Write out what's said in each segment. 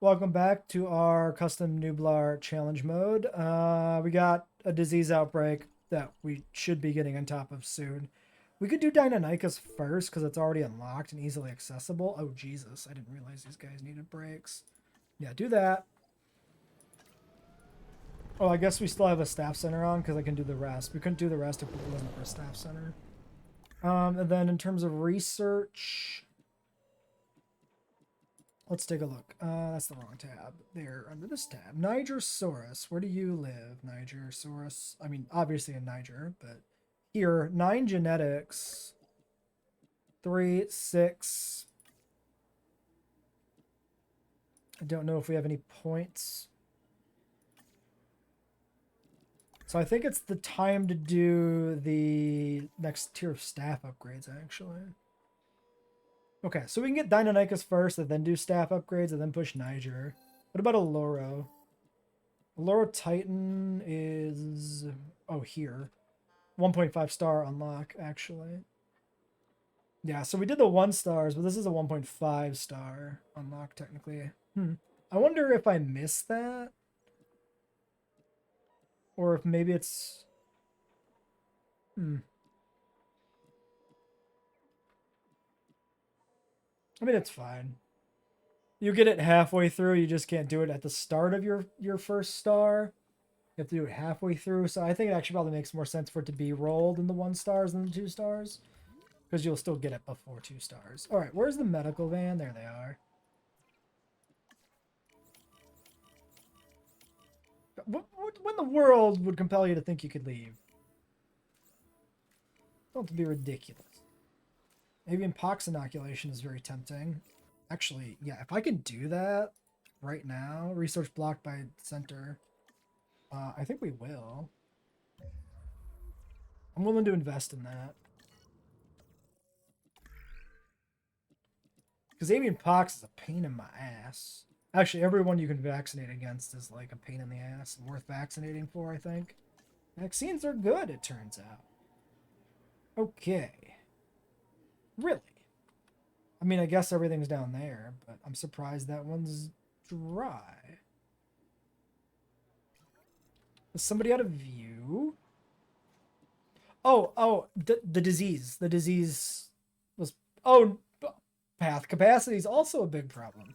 Welcome back to our custom Nublar challenge mode. We got a disease outbreak that we should be getting on top of soon. We could do Deinonychus first because it's already unlocked and easily accessible. Oh, Jesus. I didn't realize these guys needed breaks. Yeah, do that. Oh, I guess we still have a staff center on because I can do the rest. We couldn't do the rest if it wasn't for a staff center. And then in terms of research, let's take a look. That's the wrong tab. There, under this tab. Nigersaurus. Where do you live, Nigersaurus? I mean, obviously in Niger, but here, 9 genetics. 3, 6. I don't know if we have any points. So I think it's the time to do the next tier of staff upgrades, actually. Okay, so we can get Deinonychus first, and then do staff upgrades, and then push Niger. What about a Loro? Loro Titan is... Oh, here. 1.5 star unlock, actually. Yeah, so we did the 1 stars, but this is a 1.5 star unlock, technically. I wonder if I missed that. Or if maybe it's... I mean, it's fine. You get it halfway through, you just can't do it at the start of your first star. You have to do it halfway through, so I think it actually probably makes more sense for it to be rolled in the 1 stars than the 2 stars. Because you'll still get it before 2 stars. Alright, where's the medical van? There they are. What in the world would compel you to think you could leave? Don't be ridiculous. Avian pox inoculation is very tempting. Actually, yeah, if I can do that right now, research blocked by center, I think we will. I'm willing to invest in that. Because avian pox is a pain in my ass. Actually, everyone you can vaccinate against is like a pain in the ass. Worth vaccinating for, I think. Vaccines are good, it turns out. Okay. Really? I mean, I guess everything's down there, but I'm surprised that one's dry. Is somebody out of view? Oh, the disease. The disease was... Oh, path capacity is also a big problem.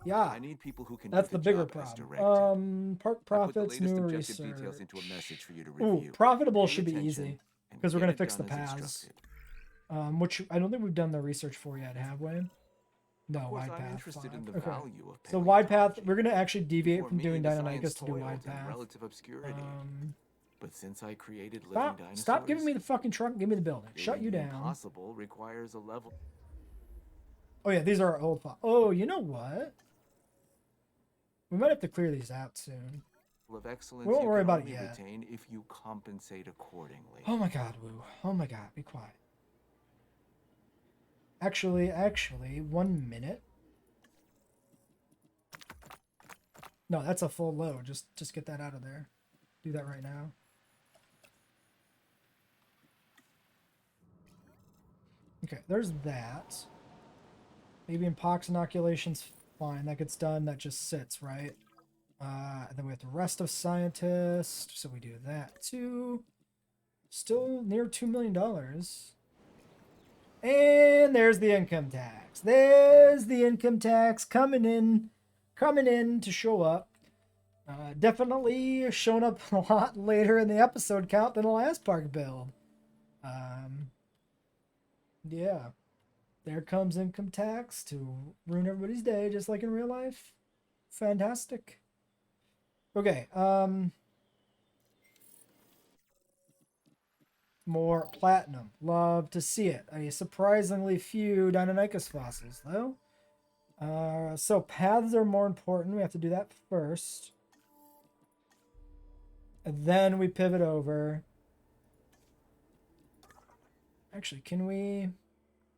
Yeah, I need people who can that's do the bigger job as problem. directed. Park I put the profits, latest new objective research. details into a message for you to Ooh, review. profitable Pay should be attention easy and because we're get gonna it fix the done as paths. instructed. Which I don't think we've done the research for yet, have we? No, Of course, wide I'm path interested 5. in the Okay. value of So wide path, paleontology. we're gonna actually deviate Before from me, doing the science Deinonychus to do toiled wide in path. relative obscurity. But since I created living Stop giving dinosaurs, me the fucking truck. Give me the building. Shut doing you the down. impossible requires a level Oh yeah, these are our old. Oh, you know what? We might have to clear these out soon. of excellence We won't you worry can about it only yet. retain if you compensate accordingly. Oh my god, Woo. Oh my god, be quiet. Actually, 1 minute. No, that's a full load. Just get that out of there. Do that right now. Okay, there's that. Avian pox inoculation's fine. That gets done. That just sits, right? And then we have the rest of scientists. So we do that too. Still near $2 million. And there's the income tax. There's the income tax coming in to show up. Definitely showing up a lot later in the episode count than the last park build. Yeah. There comes income tax to ruin everybody's day, just like in real life. Fantastic. Okay, more platinum. Love to see it. A surprisingly few Deinonychus fossils, though. So paths are more important. We have to do that first. And then we pivot over. Actually, can we...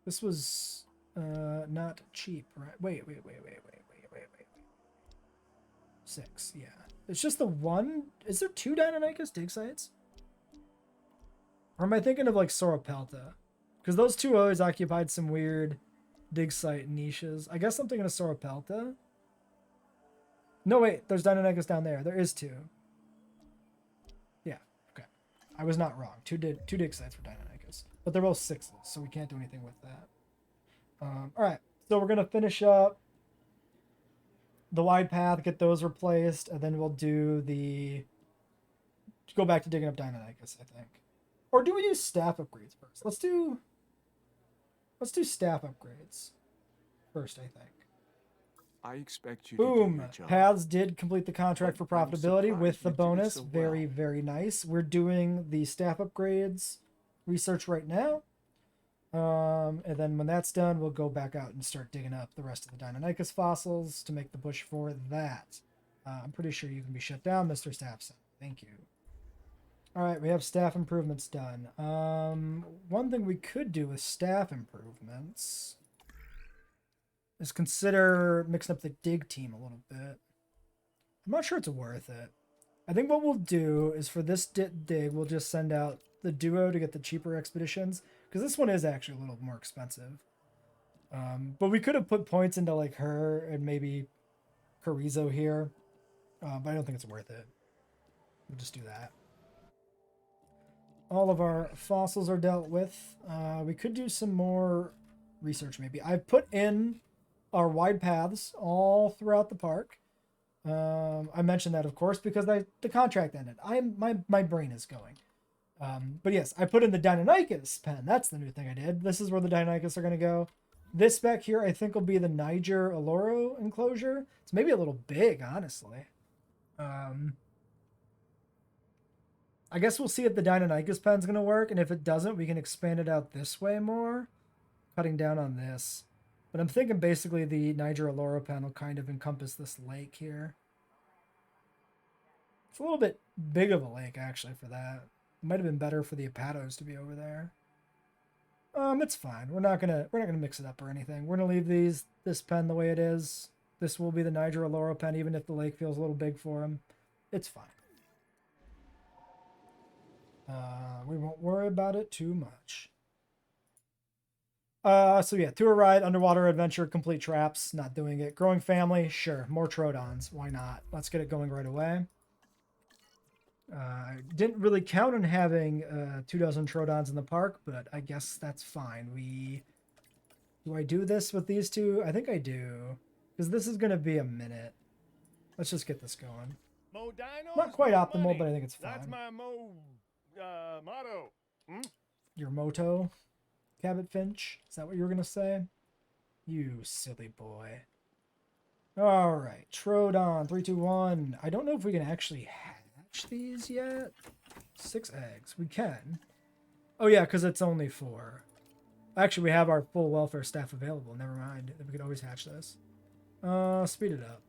This was not cheap, right? Wait. 6, yeah. It's just the one... Is there 2 Deinonychus dig sites? Or am I thinking of like Sauropelta? Because those 2 always occupied some weird dig site niches. I guess I'm thinking of Sauropelta. No, wait, there's Deinonychus down there. There is 2. Yeah, okay. I was not wrong. Two dig sites for Deinonychus. But they're both 6s, so we can't do anything with that. Alright, so we're going to finish up the wide path, get those replaced, and then we'll do the... Go back to digging up Deinonychus, I think. Or do we do staff upgrades first? Let's do staff upgrades first, I think. I expect you to do Boom. your job. Paths did complete the contract for But I'm profitability surprised with the you did it bonus. so well. Very, very nice. We're doing the staff upgrades research right now. And then when that's done, we'll go back out and start digging up the rest of the Deinonychus fossils to make the push for that. I'm pretty sure you can be shut down, Mr. Staffson. Thank you. All right, we have staff improvements done. One thing we could do with staff improvements is consider mixing up the dig team a little bit. I'm not sure it's worth it. I think what we'll do is for this dig, we'll just send out the duo to get the cheaper expeditions, because this one is actually a little more expensive. But we could have put points into like her and maybe Carrizo here, but I don't think it's worth it. We'll just do that. All of our fossils are dealt with. We could do some more research maybe. I've put in our wide paths all throughout the park. I mentioned that, of course, because the contract ended. My brain is going. But yes, I put in the Deinonychus pen. That's the new thing I did. This is where the Deinonychus are going to go. This back here, I think, will be the Niger Aloro enclosure. It's maybe a little big, honestly. I guess we'll see if the Deinonychus pen's going to work, and if it doesn't, we can expand it out this way more, cutting down on this. But I'm thinking basically the Niger Aloro pen will kind of encompass this lake here. It's a little bit big of a lake, actually, for that. It might have been better for the Apatos to be over there. It's fine. We're not gonna mix it up or anything. We're gonna leave this pen the way it is. This will be the Niger Aloro pen, even if the lake feels a little big for him. It's fine. We won't worry about it too much. So yeah, tour ride, underwater adventure, complete traps, not doing it. Growing family, sure. More Troodons, why not? Let's get it going right away. I didn't really count on having 24 Troodons in the park, but I guess that's fine. Do I do this with these two? I think I do, because this is going to be a minute. Let's just get this going. Mo dinos, Not quite mo optimal, money. but I think it's fine. That's my motto. Your motto, Cabot Finch? Is that what you were going to say? You silly boy. All right, Troodon, 3, 2, 1. I don't know if we can actually hatch these yet. 6 eggs. We can. Oh, yeah, because it's only 4. Actually, we have our full welfare staff available. Never mind. We could always hatch this. Speed it up.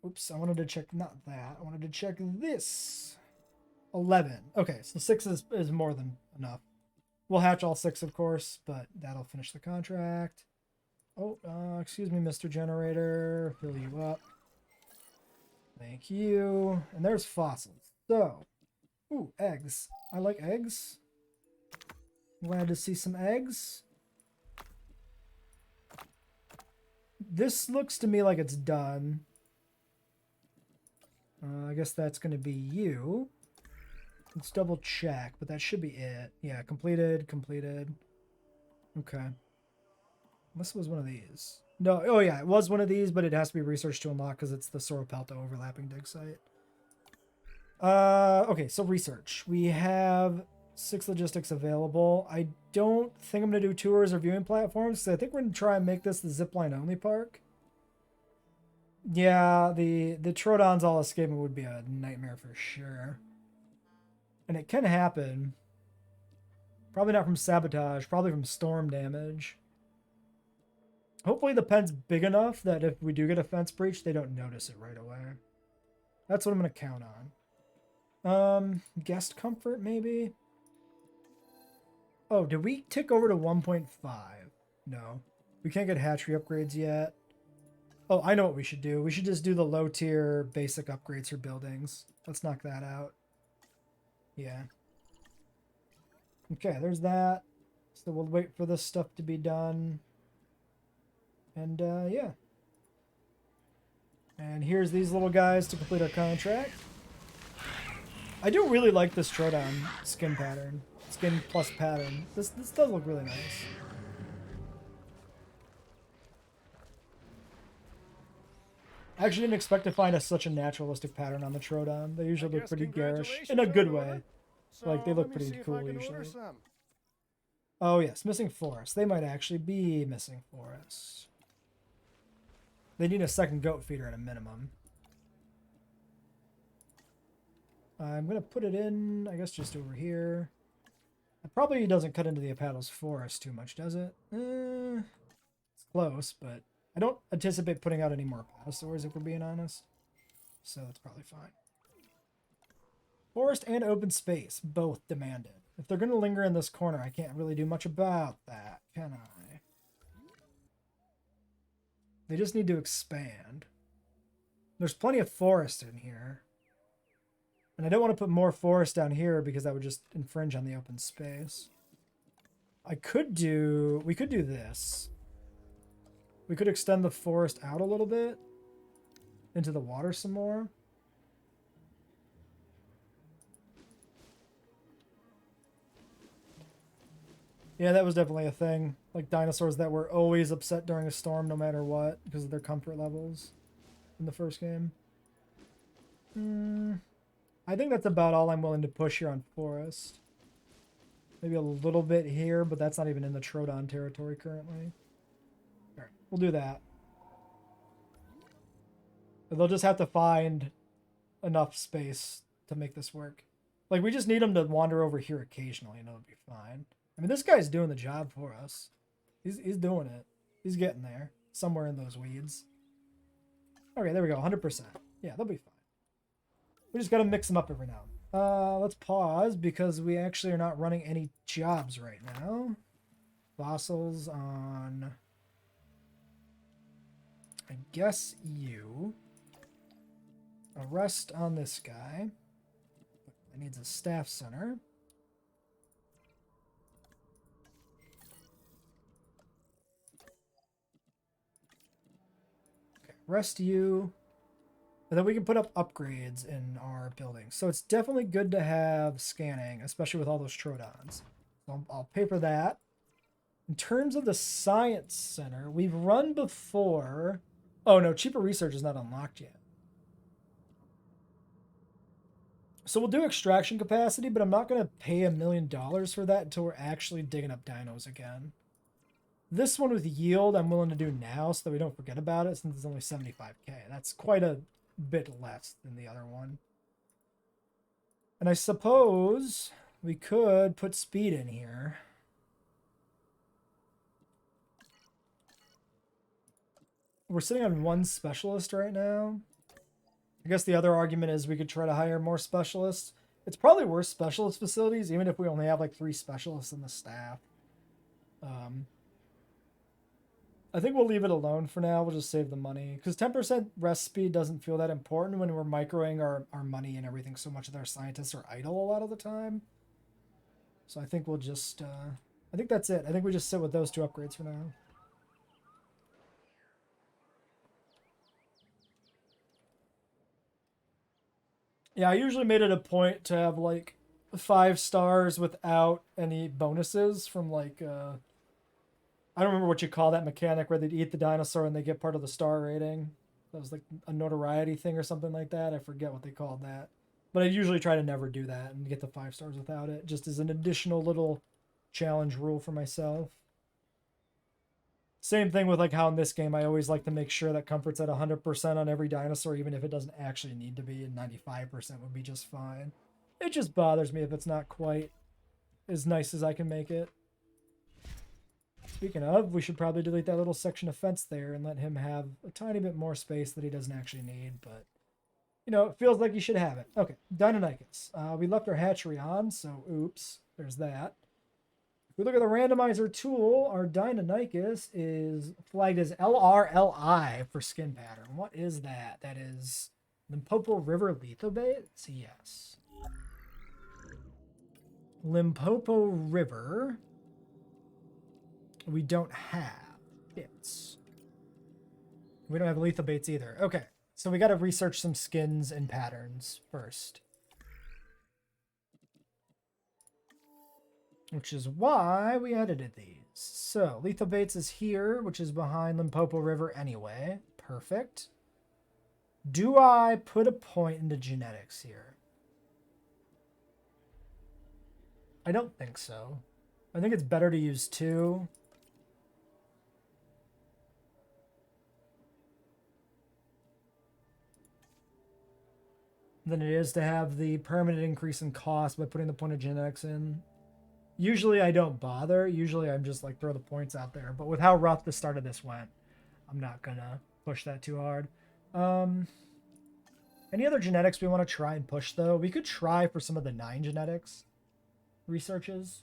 Oops, I wanted to check, not that. I wanted to check this. 11. Okay, so 6 is more than enough. We'll hatch all 6, of course, but that'll finish the contract. Oh, excuse me, Mr. Generator. Fill you up. Thank you. And there's fossils. So, ooh, eggs. I like eggs. Glad to see some eggs. This looks to me like it's done. I guess that's going to be you. Let's double check, but that should be it. Yeah, completed. Okay. This was one of these. No, oh yeah, it was one of these, but it has to be researched to unlock because it's the Soropelto overlapping dig site. Okay, so research. We have 6 logistics available. I don't think I'm going to do tours or viewing platforms, because I think we're going to try and make this the zipline only park. Yeah, the Troodons all escaping would be a nightmare for sure. And it can happen. Probably not from sabotage, probably from storm damage. Hopefully the pen's big enough that if we do get a fence breach, they don't notice it right away. That's what I'm going to count on. Guest comfort, maybe? Oh, did we tick over to 1.5? No. We can't get hatchery upgrades yet. Oh, I know what we should do. We should just do the low tier basic upgrades for buildings. Let's knock that out. Yeah. Okay, there's that. So we'll wait for this stuff to be done. And yeah. And here's these little guys to complete our contract. I do really like this Troodon skin pattern. Skin plus pattern. This does look really nice. I actually didn't expect to find such a naturalistic pattern on the Troodon. They usually look pretty garish. In a good way. Like, they look pretty cool usually. Oh yes, missing forest. They might actually be missing forest. They need a second goat feeder at a minimum. I'm going to put it in, I guess, just over here. It probably doesn't cut into the Apato's forest too much, does it? It's close, but I don't anticipate putting out any more Apatosaurs, if we're being honest. So that's probably fine. Forest and open space, both demanded. If they're going to linger in this corner, I can't really do much about that, can I? They just need to expand. There's plenty of forest in here. And I don't want to put more forest down here because that would just infringe on the open space. We could do this. We could extend the forest out a little bit into the water some more. Yeah, that was definitely a thing. Like dinosaurs that were always upset during a storm no matter what because of their comfort levels in the first game. I think that's about all I'm willing to push here on forest. Maybe a little bit here, but that's not even in the Troodon territory currently. All right, we'll do that. But they'll just have to find enough space to make this work. Like, we just need them to wander over here occasionally and it'll be fine. I mean, this guy's doing the job for us. He's doing it. He's getting there. Somewhere in those weeds. Okay, there we go. 100%. Yeah, they'll be fine. We just got to mix them up every now and then. Let's pause because we actually are not running any jobs right now. Fossils on... I guess you. Arrest on this guy. It needs a staff center. Okay, rest you. And then we can put up upgrades in our buildings. So it's definitely good to have scanning, especially with all those Troodons. So I'll pay for that. In terms of the science center, we've run before. Oh no, cheaper research is not unlocked yet. So we'll do extraction capacity, but I'm not going to pay $1 million for that until we're actually digging up dinos again. This one with yield, I'm willing to do now so that we don't forget about it since it's only 75k. That's quite a bit less than the other one. And I suppose we could put speed in here. We're sitting on one specialist right now. I guess the other argument is we could try to hire more specialists. It's probably worth specialist facilities, even if we only have like 3 specialists in the staff. I think we'll leave it alone for now. We'll just save the money. Because 10% rest speed doesn't feel that important when we're microing our money and everything so much that our scientists are idle a lot of the time. So I think we'll just... I think that's it. I think we just sit with those 2 upgrades for now. Yeah, I usually made it a point to have like 5 stars without any bonuses from like... I don't remember what you call that mechanic where they'd eat the dinosaur and they get part of the star rating. That was like a notoriety thing or something like that. I forget what they called that. But I usually try to never do that and get the 5 stars without it, just as an additional little challenge rule for myself. Same thing with like how in this game I always like to make sure that comfort's at 100% on every dinosaur, even if it doesn't actually need to be, and 95% would be just fine. It just bothers me if it's not quite as nice as I can make it. Speaking of, we should probably delete that little section of fence there and let him have a tiny bit more space that he doesn't actually need, but, you know, it feels like he should have it. Okay, Deinonychus. We left our hatchery on, so oops, there's that. If we look at the randomizer tool, our Deinonychus is flagged as LRLI for skin pattern. What is that? That is Limpopo River Lethobate? Yes. Limpopo River... we don't have. It's We don't have lithobates either. Okay, so we got to research some skins and patterns first. Which is why we edited these. So, lithobates is here, which is behind Limpopo River anyway. Perfect. Do I put a point into genetics here? I don't think so. I think it's better to use 2. Than it is to have the permanent increase in cost by putting the point of genetics in. Usually I don't bother. Usually I'm just like throw the points out there. But with how rough the start of this went, I'm not gonna push that too hard. Any other genetics we want to try and push though? We could try for some of the 9 genetics researches.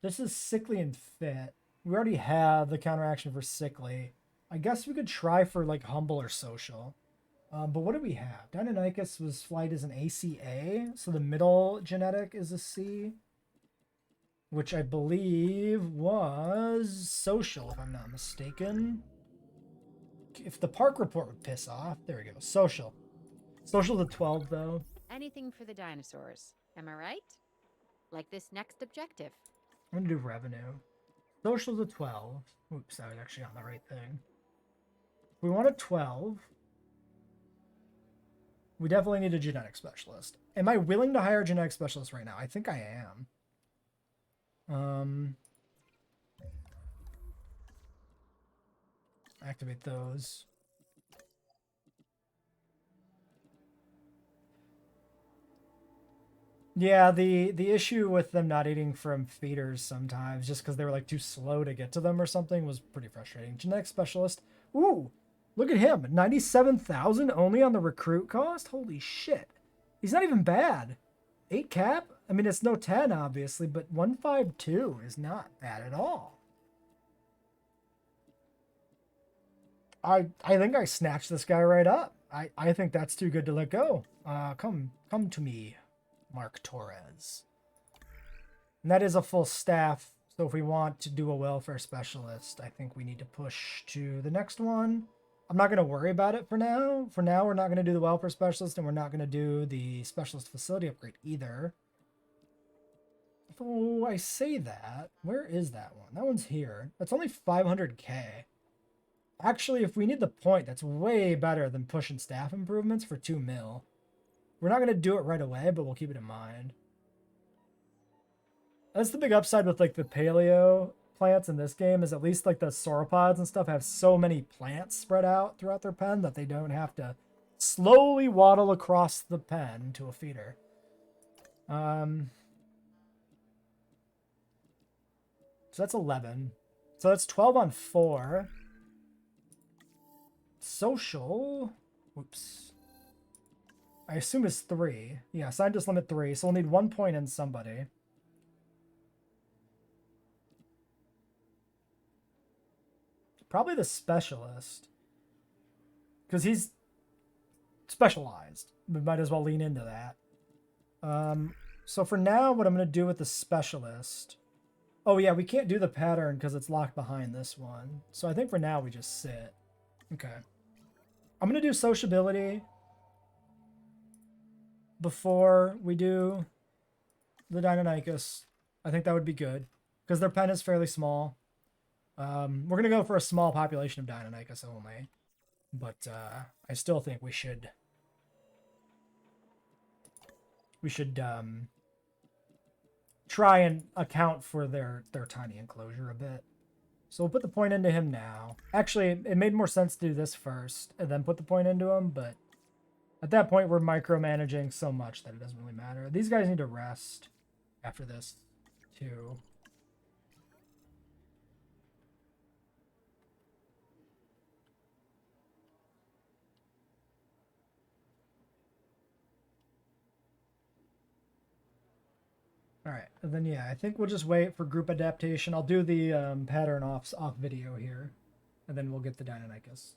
This is sickly and fit. We already have the counteraction for sickly. I guess we could try for like humble or social. But what do we have? Deinonychus was flight as an ACA, so the middle genetic is a C, which I believe was social, if I'm not mistaken. If the park report would piss off, there we go. Social. Social to 12, though. Anything for the dinosaurs, am I right? Like this next objective. I'm gonna do revenue. Social to 12. Oops, that was actually on the right thing. If we want a 12. We definitely need a genetic specialist. Am I willing to hire a genetic specialist right now? I think I am. Activate those. Yeah, the issue with them not eating from feeders sometimes, just because they were like too slow to get to them or something, was pretty frustrating. Genetic specialist. Ooh, look at him. 97,000 only on the recruit cost? Holy shit. He's not even bad. 8 cap? I mean, it's no 10, obviously, but 152 is not bad at all. I think I snatched this guy right up. I think that's too good to let go. Come to me, Mark Torres. And that is a full staff. So if we want to do a welfare specialist, I think we need to push to the next one. I'm not going to worry about it for now. For now, we're not going to do the welfare specialist, and we're not going to do the specialist facility upgrade either. Oh, I say that. Where is that one? That one's here. That's only 500k. Actually, if we need the point, that's way better than pushing staff improvements for 2 mil. We're not going to do it right away, but we'll keep it in mind. That's the big upside with like the paleo plants in this game, is at least like the sauropods and stuff have so many plants spread out throughout their pen that they don't have to slowly waddle across the pen to a feeder. So that's 11. So that's 12 on 4. Social. Whoops. I assume is 3. Yeah, scientist limit 3. So we'll need 1 point in somebody. Probably the specialist. Because he's specialized. We might as well lean into that. So for now, what I'm going to do with the specialist... Oh yeah, we can't do the pattern because it's locked behind this one. So I think for now we just sit. Okay. I'm going to do sociability before we do the Deinonychus. I think that would be good because their pen is fairly small. We're going to go for a small population of Deinonychus only. But I still think we should try and account for their tiny enclosure a bit. So we'll put the point into him now. Actually, it made more sense to do this first and then put the point into him, but at that point we're micromanaging so much that it doesn't really matter. These guys need to rest after this too. All right, and then yeah, I think we'll just wait for group adaptation. I'll do the pattern off video here, and then we'll get the Deinonychus.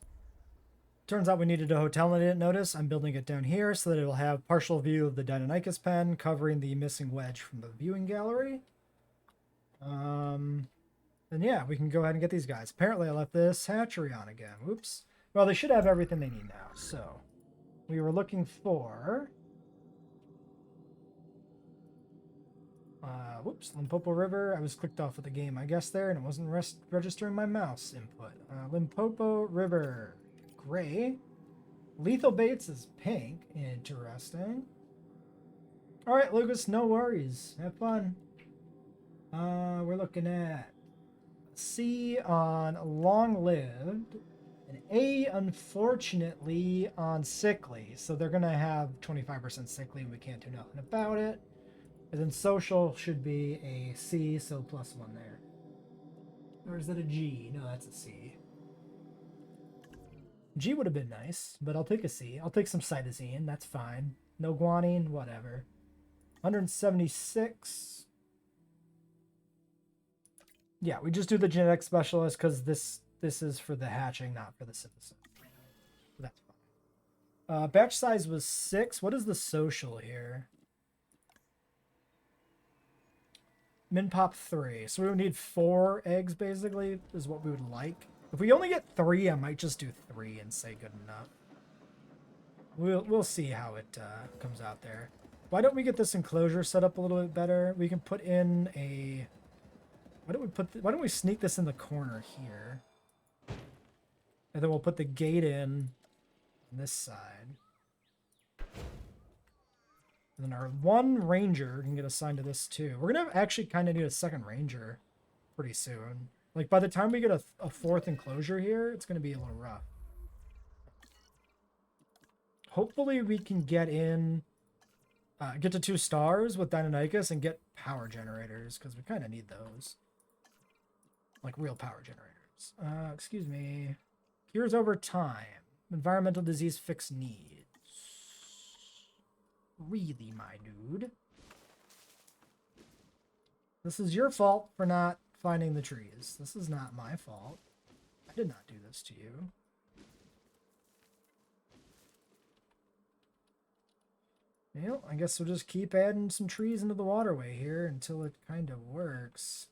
Turns out we needed a hotel and I didn't notice. I'm building it down here so that it will have partial view of the Deinonychus pen covering the missing wedge from the viewing gallery. then yeah, we can go ahead and get these guys. Apparently I left this hatchery on again. Whoops. Well, they should have everything they need now. So we were looking for... whoops, Limpopo River. I was clicked off of the game, I guess, there, and it wasn't registering my mouse input. Limpopo River. Gray. Lethal Baits is pink. Interesting. Alright, Lucas, no worries. Have fun. We're looking at C on long-lived, and A, unfortunately, on sickly. So they're going to have 25% sickly, and we can't do nothing about it. And then social should be a C, so +1 there. Or is that a G? No, that's a C. G would have been nice, but I'll take a C. I'll take some cytosine, that's fine. No guanine, whatever. 176. Yeah, we just do the genetic specialist because this is for the hatching, not for the synthesis. That's fine. Batch size was 6. What is the social here? Min pop 3. So we would need 4 eggs, basically, is what we would like. If we only get 3, I might just do 3 and say good enough. We'll see how it comes out there. Why don't we get this enclosure set up a little bit better? We can put in a... Why don't we sneak this in the corner here? And then we'll put the gate in on this side. And then our 1 ranger can get assigned to this too. We're gonna actually kind of need a 2nd ranger pretty soon. Like by the time we get a 4th enclosure here, it's gonna be a little rough. Hopefully we can get in, get to 2 stars with Deinonychus and get power generators because we kind of need those. Like real power generators. Excuse me. Cures over time. Environmental disease fix needs. Really, my dude. This is your fault for not finding the trees. This is not my fault. I did not do this to you. Well, I guess we'll just keep adding some trees into the waterway here until it kind of works.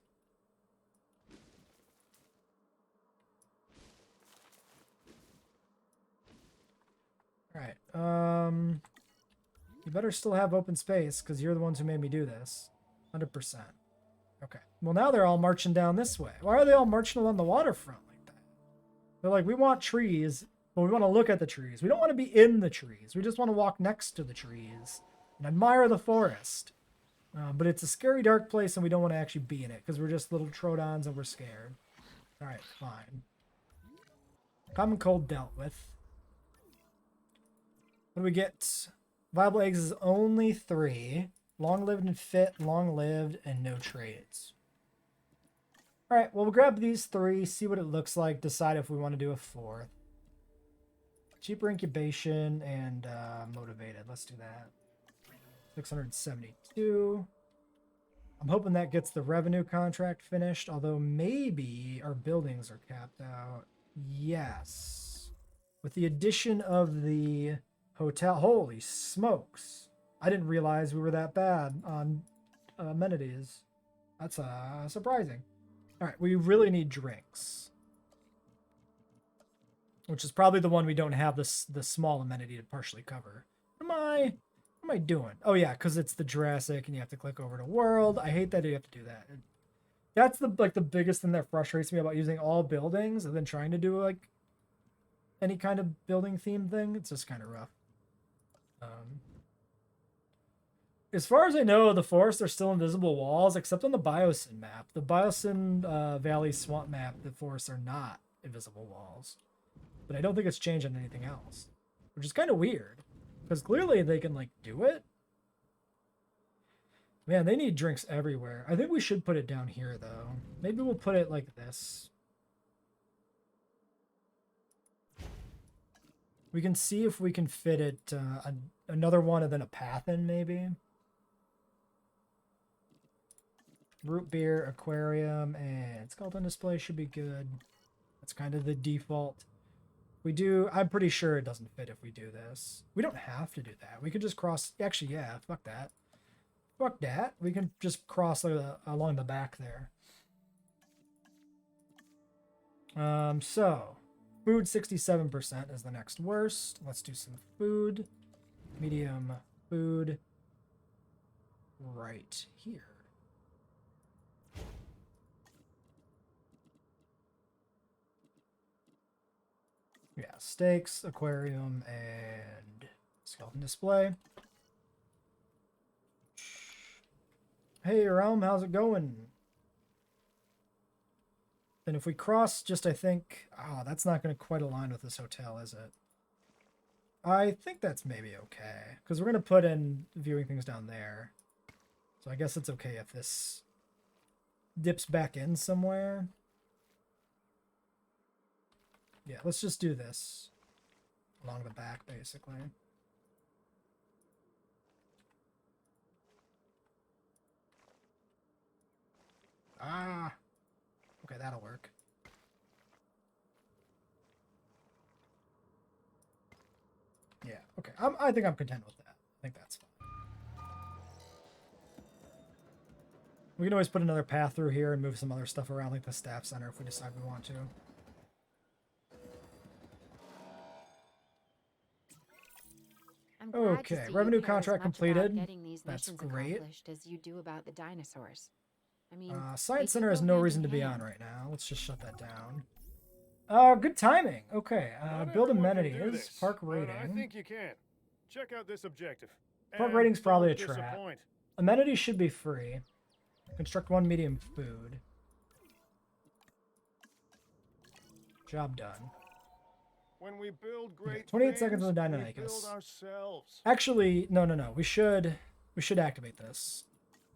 Alright, you better still have open space, because you're the ones who made me do this. 100%. Okay. Well, now they're all marching down this way. Why are they all marching along the waterfront like that? They're like, we want trees, but we want to look at the trees. We don't want to be in the trees. We just want to walk next to the trees and admire the forest. But it's a scary, dark place, and we don't want to actually be in it, because we're just little Trodons and we're scared. Alright, fine. Common cold dealt with. What do we get? Viable eggs is only 3. Long-lived and fit, long-lived, and no trades. Alright, well, we'll grab these 3, see what it looks like, decide if we want to do a 4th. Cheaper incubation and motivated. Let's do that. 672. I'm hoping that gets the revenue contract finished, although maybe our buildings are capped out. Yes. With the addition of the hotel. Holy smokes. I didn't realize we were that bad on amenities. That's surprising. Alright, we really need drinks. Which is probably the one we don't have the small amenity to partially cover. What am I doing? Oh yeah, because it's the Jurassic and you have to click over to world. I hate that you have to do that. That's the biggest thing that frustrates me about using all buildings and then trying to do like any kind of building theme thing. It's just kind of rough. As far as I know, the forests are still invisible walls, except on the Biosyn map. The Biosyn Valley Swamp map, the forests are not invisible walls. But I don't think it's changed on anything else. Which is kind of weird. Because clearly they can, like, do it. Man, they need drinks everywhere. I think we should put it down here, though. Maybe we'll put it like this. We can see if we can fit it, another one and then a path in, maybe. Root beer, aquarium, and skeleton display should be good. That's kind of the default. We do, I'm pretty sure it doesn't fit if we do this. We don't have to do that. We could just cross, actually, yeah, fuck that. Fuck that. We can just cross along the back there. So food 67% is the next worst. Let's do some food. Medium food right here. Yeah, steaks, aquarium, and skeleton display. Hey, Realm, how's it going? And if we cross just, I think... Oh, that's not going to quite align with this hotel, is it? I think that's maybe okay. Because we're going to put in viewing things down there. So I guess it's okay if this dips back in somewhere. Yeah, let's just do this. Along the back, basically. Ah! Okay, that'll work. Yeah, okay. I think I'm content with that. I think that's fine. We can always put another path through here and move some other stuff around, like the staff center, if we decide we want to. I'm glad to Okay, see revenue you care as contract much about completed. getting these That's missions great. accomplished as you do about the dinosaurs. I mean, they Science do Center has go no hand reason in to be on hand. right now. Let's just shut that down. Good timing. Okay, Not build everyone can do amenities, this, park but rating. I think you can. Check out this objective. Park And rating's probably a don't trap. disappoint. Amenities should be free. Construct one medium food. Job done. When we build great 28 seconds things, on the we Deinonychus. build ourselves. Actually, no. We should activate this.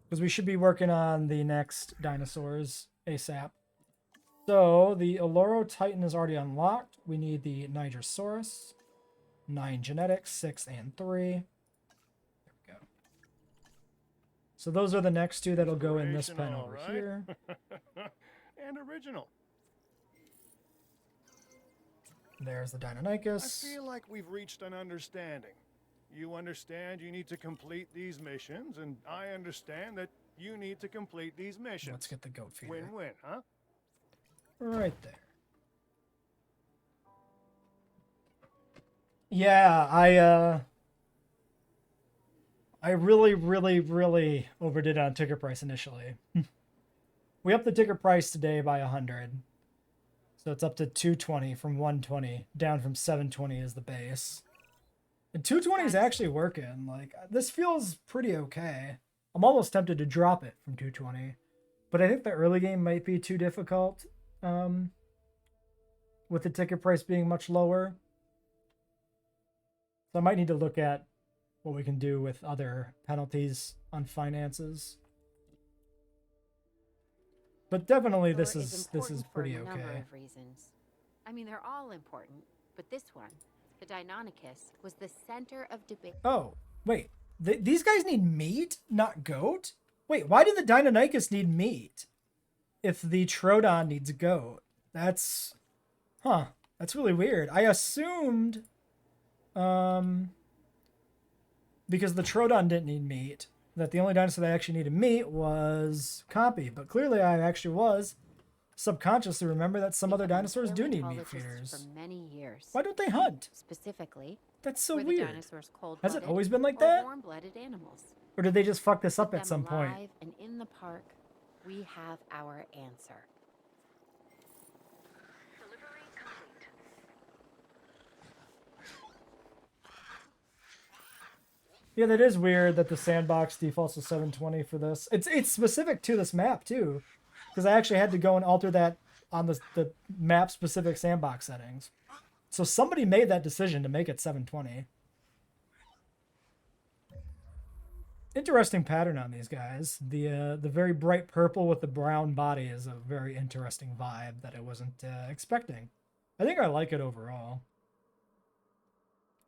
Because we should be working on the next dinosaurs ASAP. So, the Oloro Titan is already unlocked. We need the Nigersaurus. 9 genetics, 6 and 3. There we go. So those are the next two that'll go in this pen Inspirational, over right? here. And original. There's the I Deinonychus. feel like we've reached an understanding. You understand you need to complete these missions, and I understand that you need to complete these missions. Let's get the goat feeder. Win-win, huh? Right there. Yeah, I really overdid on ticket price initially. We upped the ticket price today by 100. So it's up to 220 from 120, down from 720 as the base. And 220 is actually working. Like, this feels pretty okay. I'm almost tempted to drop it from 220. But I think the early game might be too difficult. With the ticket price being much lower. So I might need to look at what we can do with other penalties on finances. But definitely this is pretty for a number okay. of reasons. I mean, they're all important, but this one, the Deinonychus, was the center of debate. Oh, wait. These guys need meat, not goat? Wait, why do the Deinonychus need meat if the Troodon needs goat? That's really weird. I assumed because the Troodon didn't need meat, that the only dinosaur that actually needed meat was Compy. But clearly I actually was subconsciously remember that some other dinosaurs do need meat feeders. For many years. Why don't they hunt? Specifically, That's so were the weird. dinosaurs Has it cold-blooded always been like or that? warm-blooded animals? Or did they just fuck this up With at some them point? alive and in the park, we have our answer. Yeah, that is weird that the sandbox defaults to 720 for this. It's specific to this map too, because I actually had to go and alter that on the map specific sandbox settings. So somebody made that decision to make it 720. Interesting pattern on these guys. The very bright purple with the brown body is a very interesting vibe that I wasn't expecting. I think I like it overall.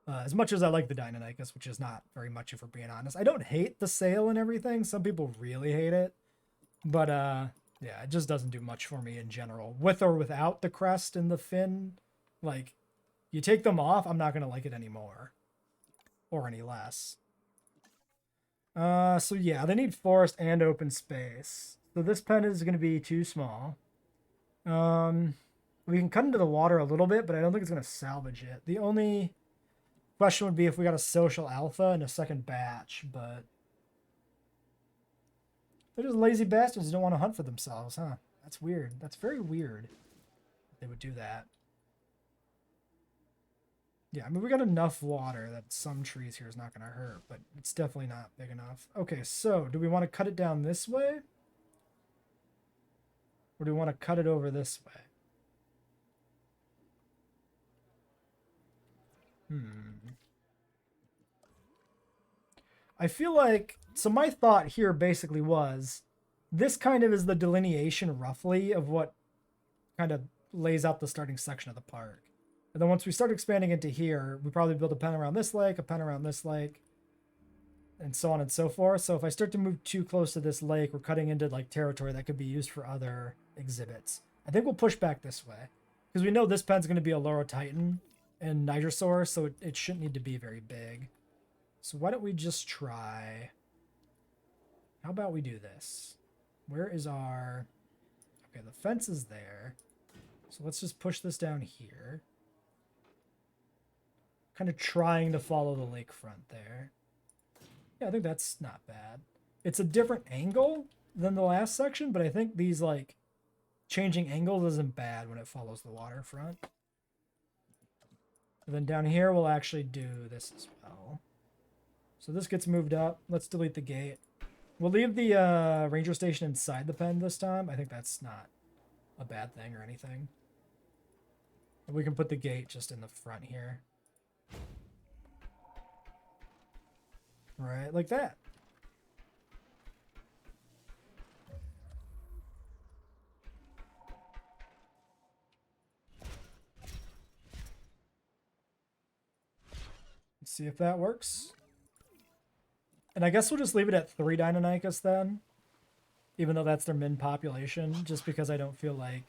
As much as I like the Deinonychus, which is not very much if we're being honest. I don't hate the sail and everything. Some people really hate it. But yeah, it just doesn't do much for me in general. With or without the crest and the fin. Like, you take them off, I'm not going to like it anymore. Or any less. So yeah, they need forest and open space. So this pen is going to be too small. We can cut into the water a little bit, but I don't think it's going to salvage it. The only question would be if we got a social alpha in a second batch, but they're just lazy bastards who don't want to hunt for themselves, huh? That's weird. That's very weird. They would do that. Yeah, I mean, we got enough water that some trees here is not going to hurt, but it's definitely not big enough. Okay, so do we want to cut it down this way? Or do we want to cut it over this way? I feel like, so my thought here basically was, this kind of is the delineation roughly of what kind of lays out the starting section of the park. And then once we start expanding into here, we probably build a pen around this lake, a pen around this lake, and so on and so forth. So if I start to move too close to this lake, we're cutting into like territory that could be used for other exhibits. I think we'll push back this way because we know this pen's going to be a Lorotitan and Nigrosaur, so it shouldn't need to be very big. So why don't we just try... How about we do this? Where is our... Okay, the fence is there. So let's just push this down here. Kind of trying to follow the lakefront there. Yeah, I think that's not bad. It's a different angle than the last section, but I think these, like, changing angles isn't bad when it follows the waterfront. And then down here, we'll actually do this as well. So this gets moved up. Let's delete the gate. We'll leave the ranger station inside the pen this time. I think that's not a bad thing or anything. And we can put the gate just in the front here. Right, like that. Let's see if that works. And I guess we'll just leave it at 3 Deinonychus then. Even though that's their min population. Just because I don't feel like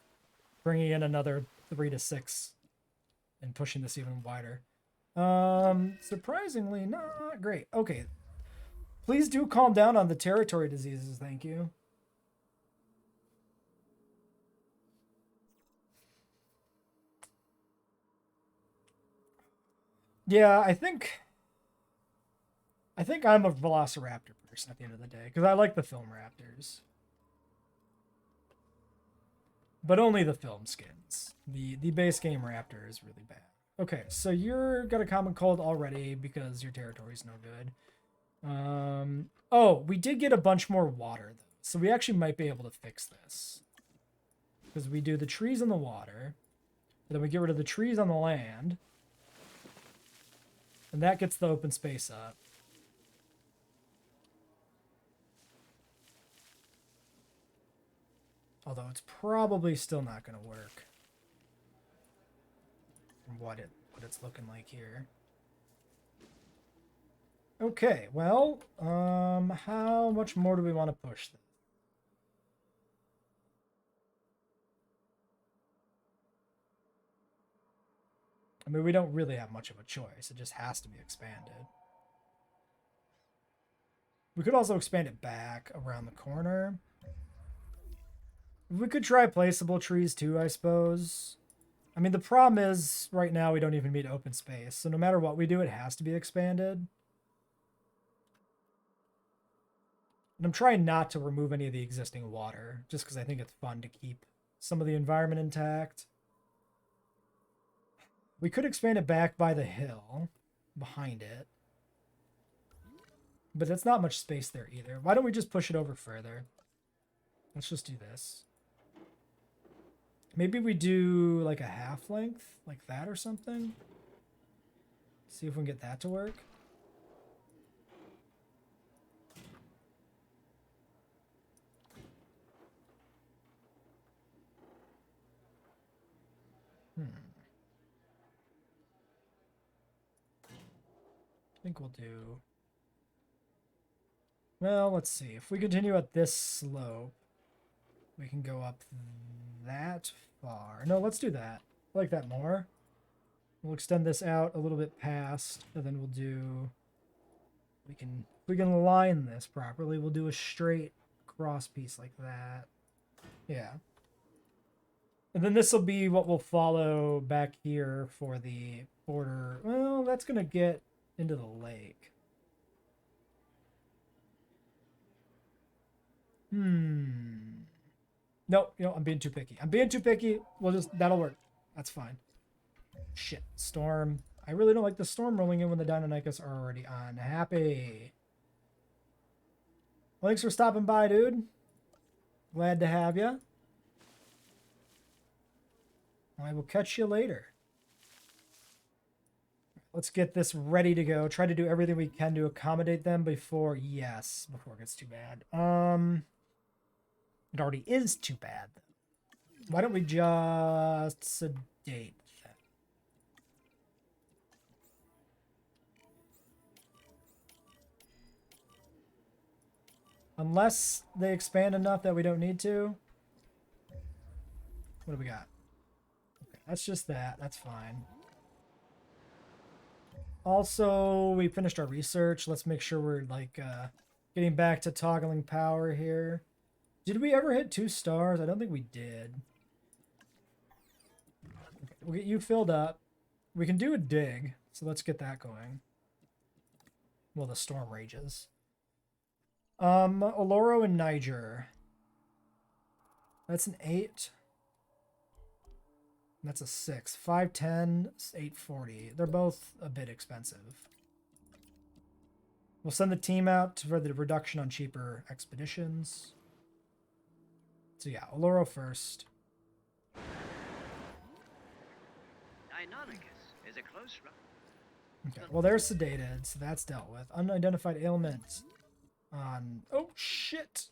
bringing in another 3 to 6 and pushing this even wider. Surprisingly not great. Okay. Please do calm down on the territory diseases, thank you. Yeah, I think I'm a Velociraptor person at the end of the day, because I like the film raptors. But only the film skins. The base game raptor is really bad. Okay, so you're got a common cold already because your territory's no good. Oh, we did get a bunch more water, though. So we actually might be able to fix this. Because we do the trees in the water. And then we get rid of the trees on the land. And that gets the open space up. Although it's probably still not going to work. From what it's looking like here. Okay, well, how much more do we want to push this? I mean, we don't really have much of a choice. It just has to be expanded. We could also expand it back around the corner. We could try placeable trees too, I suppose. I mean, the problem is, right now we don't even meet open space. So no matter what we do, it has to be expanded. And I'm trying not to remove any of the existing water, just because I think it's fun to keep some of the environment intact. We could expand it back by the hill, behind it. But that's not much space there either. Why don't we just push it over further? Let's just do this. Maybe we do like a half length, like that or something. See if we can get that to work. I think we'll do... Well, let's see. If we continue at this slope, we can go up that far. No, let's do that. I like that more. We'll extend this out a little bit past, and then we'll do... if we can line this properly, we'll do a straight cross piece like that. Yeah. And And then this will be what we'll follow back here for the border. Well, that's going to get into the lake. Nope, you know, I'm being too picky. I'm being too picky. That'll work. That's fine. Shit, storm. I really don't like the storm rolling in when the Deinonychus are already unhappy. Well, thanks for stopping by, dude. Glad to have you. I will catch you later. Let's get this ready to go. Try to do everything we can to accommodate them before it gets too bad. It already is too bad. Why don't we just sedate that? Unless they expand enough that we don't need to. What do we got? Okay, that's just that. That's fine. Also, we finished our research. Let's make sure we're like getting back to toggling power here. Did we ever hit 2 stars? I don't think we did. Okay, we'll get you filled up. We can do a dig, so let's get that going. Well, the storm rages. Oloro and Niger. That's an 8. That's a 6. 510, 840. They're both a bit expensive. We'll send the team out for the reduction on cheaper expeditions. So yeah, Oloro first. Deinonychus is a close Okay, well they're sedated, so that's dealt with. Unidentified ailment on... Oh shit!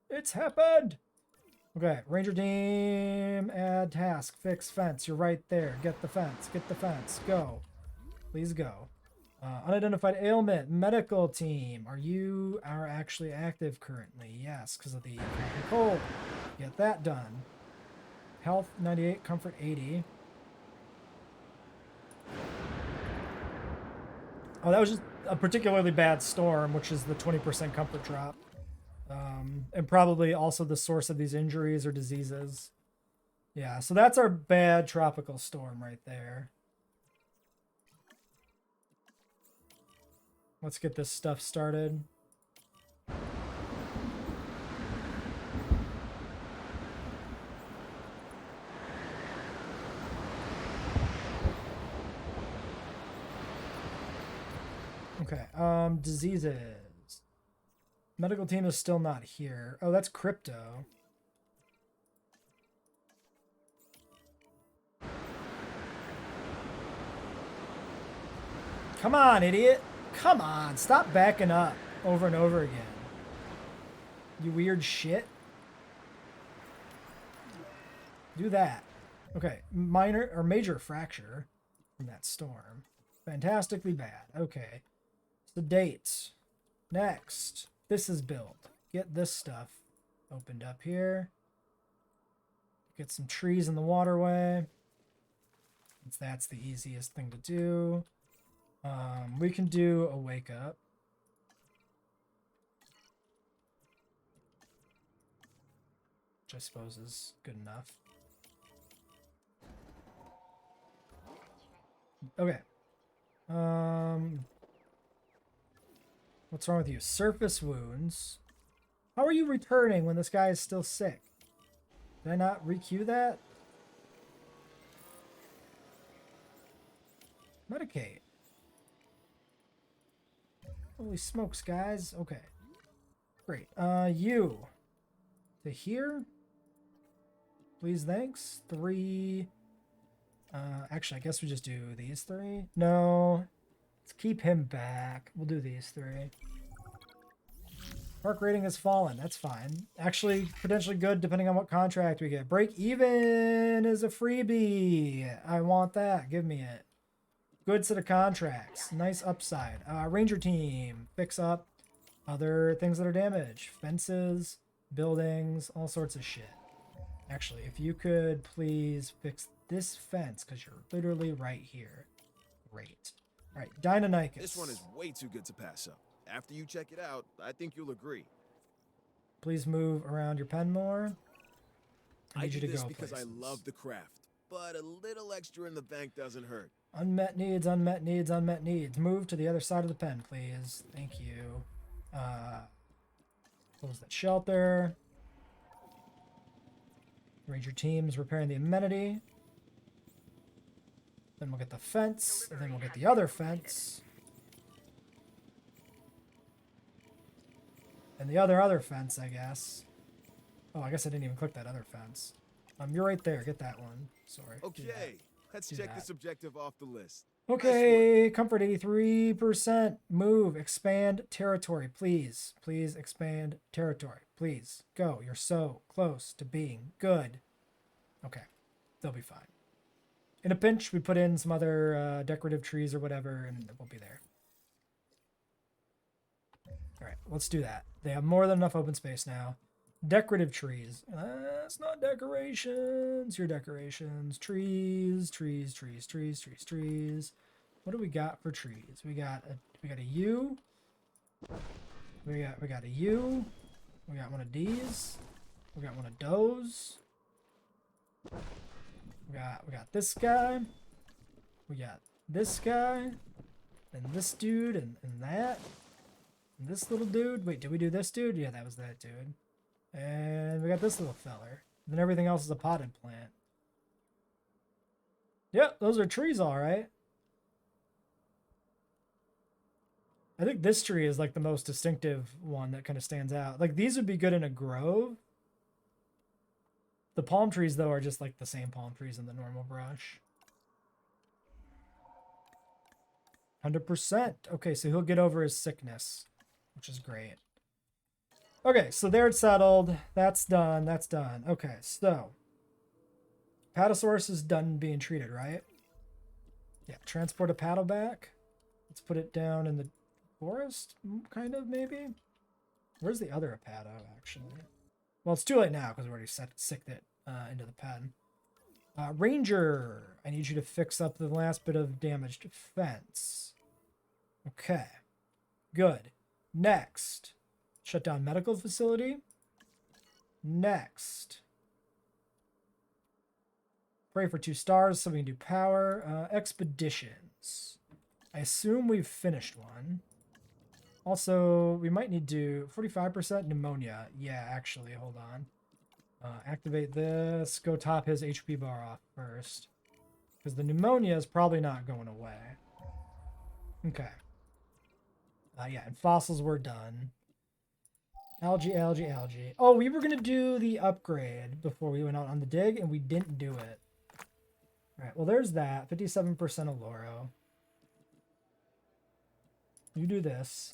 It's happened! Okay, ranger team, add task, fix fence. You're right there. Get the fence, go. Please go. Unidentified ailment, medical team. You are actually active currently? Yes, because of the cold. Get that done. Health 98, comfort 80. Oh, that was just a particularly bad storm, which is the 20% comfort drop. And probably also the source of these injuries or diseases. Yeah, so that's our bad tropical storm right there. Let's get this stuff started. Okay, diseases. Medical team is still not here. Oh, that's crypto. Come on, idiot. Come on, stop backing up over and over again. You weird shit. Do that. Okay, minor or major fracture from that storm. Fantastically bad. Okay. Sedate. Next. This is build. Get this stuff opened up here. Get some trees in the waterway. Since that's the easiest thing to do. We can do a wake up. Which I suppose is good enough. Okay. What's wrong with you? Surface wounds. How are you returning when this guy is still sick? Did I not requeue that? Medicate. Holy smokes, guys. Okay. Great. You. To here? Please, thanks. 3. Actually, I guess we just do these 3. No. Let's keep him back. We'll do these 3. Park rating has fallen. That's fine. Actually, potentially good depending on what contract we get. Break even is a freebie. I want that. Give me it. Good set of contracts. Nice upside. Ranger team. Fix up other things that are damaged. Fences, buildings, all sorts of shit. Actually, if you could please fix this fence, because you're literally right here. Great. All right, Deinonychus. This one is way too good to pass up. After you check it out, I think you'll agree. Please move around your pen more. I need you do to this go because places. I love the craft, but a little extra in the bank doesn't hurt. Unmet needs, unmet needs, unmet needs. Move to the other side of the pen, please. Thank you. Close that shelter. Ranger teams repairing the amenity. Then we'll get the fence, and then we'll get the other fence. And the other fence, I guess. Oh, I guess I didn't even click that other fence. You're right there. Get that one. Sorry. Okay, let's Do check that. this objective off the list. Okay, comfort 83%. Move, expand territory, please. Please expand territory. Please. Go. You're so close to being good. Okay, they'll be fine. In a pinch, we put in some other decorative trees or whatever, and we'll be there. All right, let's do that. They have more than enough open space now. Decorative trees. That's not decorations. Your decorations. Trees, trees, trees, trees, trees, trees. What do we got for trees? We got a U. We got a U. We got one of these. We got one of those. We got this guy. We got this guy. And this dude and that. And this little dude. Wait, did we do this dude? Yeah, that was that dude. And we got this little feller. Then everything else is a potted plant. Yep, those are trees, all right. I think this tree is like the most distinctive one that kind of stands out. Like these would be good in a grove. The palm trees, though, are just like the same palm trees in the normal brush. 100%. Okay, so he'll get over his sickness, which is great. Okay, so they're settled. That's done. That's done. Okay, so Patasaurus is done being treated, right? Yeah, transport a paddle back. Let's put it down in the forest, kind of, maybe. Where's the other Apato, actually? Well, it's too late now because we already sicked it into the pen. Ranger, I need you to fix up the last bit of damaged fence. Okay, good. Next, shut down medical facility. Next, pray for 2 stars so we can do power. Expeditions. I assume we've finished one. Also, we might need to 45% pneumonia. Yeah, actually, hold on. Activate this. Go top his HP bar off first. Because the pneumonia is probably not going away. Okay. Yeah, and fossils were done. Algae, algae, algae. Oh, we were going to do the upgrade before we went out on the dig, and we didn't do it. All right, well, there's that. 57% Oloro. You do this.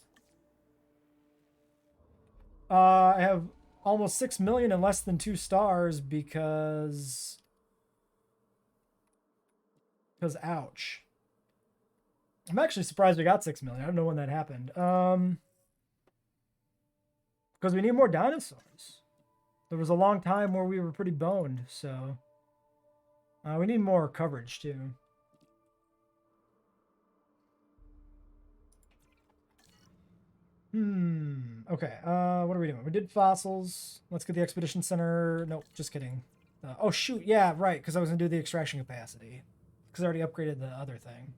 I have almost 6 million and less than 2 stars because ouch. I'm actually surprised we got 6 million. I don't know when that happened. Because we need more dinosaurs. There was a long time where we were pretty boned, so we need more coverage too. Okay, what are we doing? We did fossils. Let's get the expedition center. Nope, just kidding. Oh, shoot. Yeah, right, because I was going to do the extraction capacity. Because I already upgraded the other thing.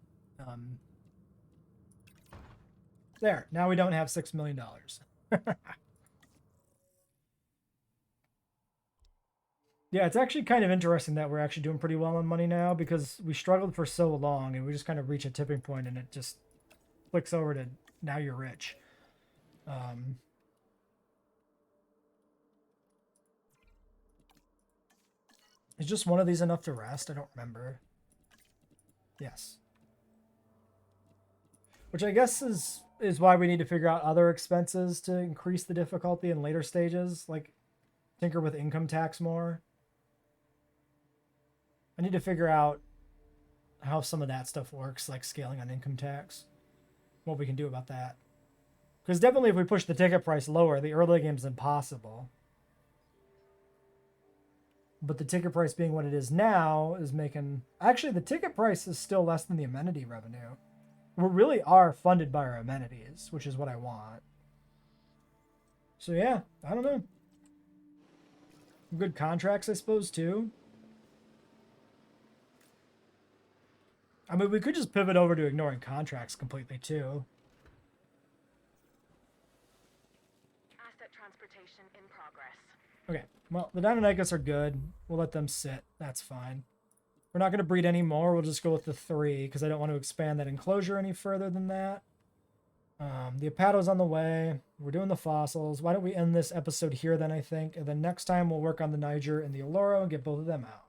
There. Now we don't have $6 million. Yeah, it's actually kind of interesting that we're actually doing pretty well on money now because we struggled for so long and we just kind of reach a tipping point and it just flicks over to now you're rich. Is just one of these enough to rest? I don't remember. Yes. Which I guess is why we need to figure out other expenses to increase the difficulty in later stages, like tinker with income tax more. I need to figure out how some of that stuff works, like scaling on income tax. What we can do about that. Because definitely if we push the ticket price lower, the early game's impossible. But the ticket price being what it is now is making... Actually, the ticket price is still less than the amenity revenue. We really are funded by our amenities, which is what I want. So yeah, I don't know. Good contracts, I suppose, too. I mean, we could just pivot over to ignoring contracts completely, too. Asset transportation in progress. Okay, well, the Deinonychus are good. We'll let them sit. That's fine. We're not going to breed any more. We'll just go with the 3, because I don't want to expand that enclosure any further than that. The Apato's on the way. We're doing the fossils. Why don't we end this episode here then, I think. And then next time we'll work on the Niger and the Alloro and get both of them out.